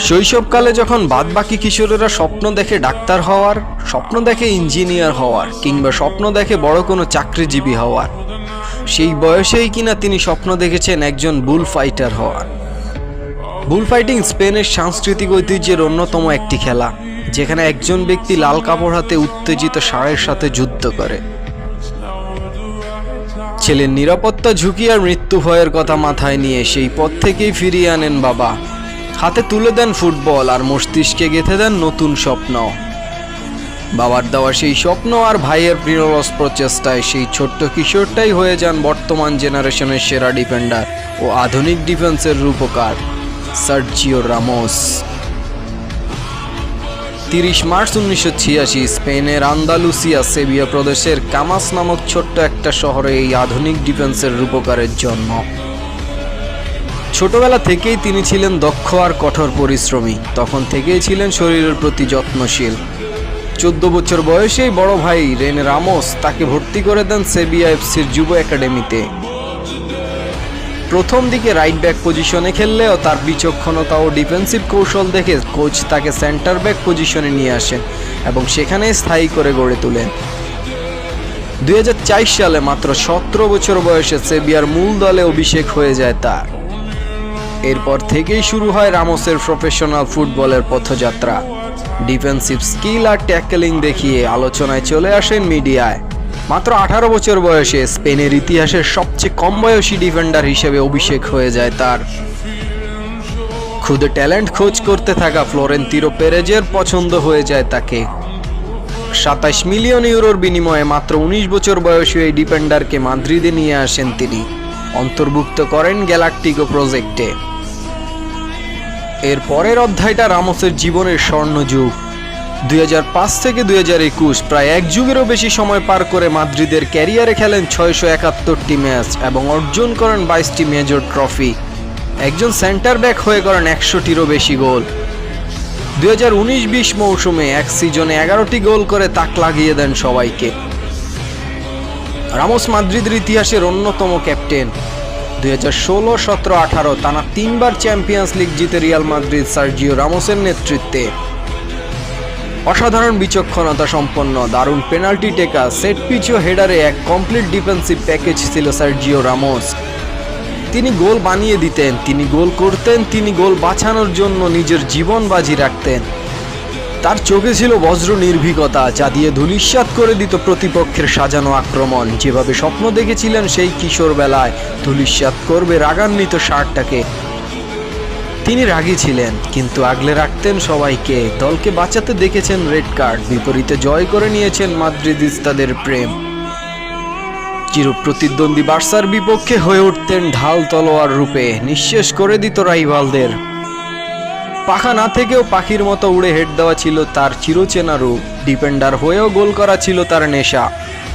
শৈশবকালে যখন বাদবাকি কিশোরেরা স্বপ্ন দেখে ডাক্তার হওয়ার, স্বপ্ন দেখে ইঞ্জিনিয়ার হওয়ার, কিংবা স্বপ্ন দেখে বড় কোনো চাকরিজীবী হওয়ার, সেই বয়সেই কিনা তিনি স্বপ্ন দেখেছেন একজন বুল ফাইটার হওয়ার। বুল ফাইটিং স্পেনের সাংস্কৃতিক ঐতিহ্যের অন্যতম একটি খেলা, যেখানে একজন ব্যক্তি লাল কাপড় হাতে উত্তেজিত ষাঁড়ের সাথে যুদ্ধ করে। ছেলের নিরাপত্তা ঝুঁকি আর মৃত্যু ভয়ের কথা মাথায় নিয়ে সেই পথ থেকেই ফিরিয়ে আনেন বাবা। হাতে তুলে দেন ফুটবল আর মস্তিষ্কে গেঁথে দেন নতুন স্বপ্ন। বাবার দেওয়া সেই স্বপ্ন আর ভাইয়ের প্রিয়রস প্রচেষ্টায় সেই ছোট্ট কিশোরটাই হয়ে যান বর্তমান জেনারেশনের সেরা ডিফেন্ডার ও আধুনিক ডিফেন্সের রূপকার সার্জিও রামোস। 30 মার্চ 1986 স্পেনের আন্দালুসিয়া সেভিয়া প্রদেশের কামাস নামক ছোট্ট একটা শহরে এই আধুনিক ডিফেন্সের রূপকারের জন্ম। ছোটবেলা থেকেই তিনি ছিলেন দক্ষ আর কঠোর পরিশ্রমী। তখন থেকেই ছিলেন শরীরের প্রতি যত্নশীল। 14 বছর বয়সেই বড় ভাই রেনে রামোস তাকে ভর্তি করে দেন সেভিয়া এফসির যুব একাডেমিতে। প্রথম দিকে রাইট ব্যাক পজিশনে খেললেও তার বিচক্ষণতা ও ডিফেন্সিভ কৌশল দেখে কোচ তাকে সেন্টার ব্যাক পজিশনে নিয়ে আসেন এবং সেখানে স্থায়ী করে গড়ে তোলেন। 2004 সালে মাত্র 17 বছর বয়সে সেভিয়ার মূল দলে অভিষেক হয়ে যায় তার। এরপর থেকেই শুরু হয় রামোসের প্রফেশনাল ফুটবলের পথযাত্রা। ডিফেন্সিভ স্কিল আর ট্যাকলিং দেখিয়ে আলোচনায় চলে আসেন মিডিয়ায়। মাত্র 18 বছর বয়সে স্পেনের ইতিহাসের সবচেয়ে কম বয়সী ডিফেন্ডার হিসেবে অভিষেক হয়ে যায় তার। খুদে ট্যালেন্ট খোঁজ করতে থাকা ফ্লোরেন্তিনো পেরেজের পছন্দ হয়ে যায় তাকে। 27 মিলিয়ন ইউরোর বিনিময়ে মাত্র 19 বছর বয়সী এই ডিফেন্ডারকে মাদ্রিদে নিয়ে আসেন তিনি, অন্তর্ভুক্ত করেন গ্যালাকটিকো প্রজেক্টে। এর পরের অধ্যায়টা রামোসের জীবনের স্বর্ণযুগ। 2005 থেকে 2021 প্রায় এক যুগেরও বেশি সময় পার করে মাদ্রিদের ক্যারিয়ারে খেলেন 671টি ম্যাচ এবং অর্জন করেন 22টি মেজর ট্রফি। একজন সেন্টার ব্যাক হয়ে করেন 100টিরও বেশি গোল। 2019-20 মৌসুমে এক সিজনে 11টি গোল করে তাক লাগিয়ে দেন সবাইকে। রামোস মাদ্রিদের ইতিহাসের অন্যতম ক্যাপ্টেন। 2016, 17, 18 টানা 3 বার চ্যাম্পিয়ন্স লিগ জিতে রিয়াল মাদ্রিদ সার্জিও রামোসের নেতৃত্বে। অসাধারণ বিচক্ষণতা সম্পন্ন, দারুণ পেনাল্টি টেকা, সেট পিচ ও হেডারে এক কমপ্লিট ডিফেন্সিভ প্যাকেজ ছিল সার্জিও রামোস। তিনি গোল বানিয়ে দিতেন, তিনি গোল করতেন, তিনি গোল বাঁচানোর জন্য নিজের জীবন বাজি রাখতেন। তার চোখে ছিল বজ্র নির্ভীকতা, যা দিয়ে ধূলিসাৎ করে দিত প্রতিপক্ষের সাজানো আক্রমণ। যেভাবে স্বপ্ন দেখেছিলেন সেই কিশোর বেলায় ধূলিসাৎ করবে রাগান্বিত ষাঁড়টাকে। তিনি রাগী ছিলেন কিন্তু আগলে রাখতেন সবাইকে। দলকে বাঁচাতে দেখেছেন রেড কার্ড, বিপরীতে জয় করে নিয়েছেন মাদ্রিদিস্তাদের প্রেম। চিরপ্রতিদ্বন্দ্বী বার্সার বিপক্ষে হয়ে উঠতেন ঢাল তলোয়ার রূপে, নিঃশেষ করে দিত রাইভালদের। পাখা না থেকেও পাখির মতো উড়ে হেড দেওয়া ছিল তার চিরচেনা রূপ। ডিফেন্ডার হয়েও গোল করা ছিল তার নেশা।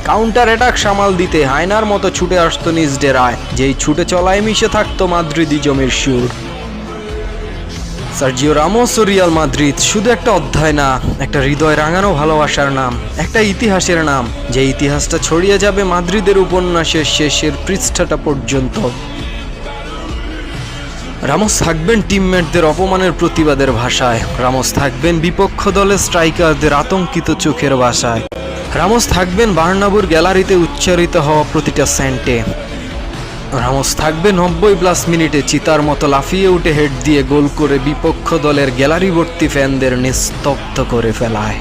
কাউন্টার অ্যাটাক সামাল দিতে হায়নার মতো ছুটে আসতো নিজ ডেরায়, যেই ছুটে চলায় মিশে থাকতো মাদ্রিদি জমির সুর। সার্জিও রামোস ও রিয়াল মাদ্রিদ শুধু একটা অধ্যায় না, একটা হৃদয় রাঙানো ভালোবাসার নাম, একটা ইতিহাসের নাম, যে ইতিহাসটা ছড়িয়ে যাবে মাদ্রিদের উপন্যাসের শেষের পৃষ্ঠাটা পর্যন্ত। রামোস থাকবেন টিমমেটদের অপমানের প্রতিবাদের ভাষায়, রামোস থাকবেন বিপক্ষ দলের স্ট্রাইকারদের আতঙ্কিত চোখের ভাষায়, রামোস থাকবেন বার্নাবুর গ্যালারিতে উচ্চারিত হওয়া প্রতিটা সেন্টে, রামোস থাকবে 90+ মিনিটে চিতার মতো লাফিয়ে উঠে হেড দিয়ে গোল করে বিপক্ষ দলের গ্যালারি ভর্তি ফ্যানদের নিস্তব্ধ করে ফেলায়।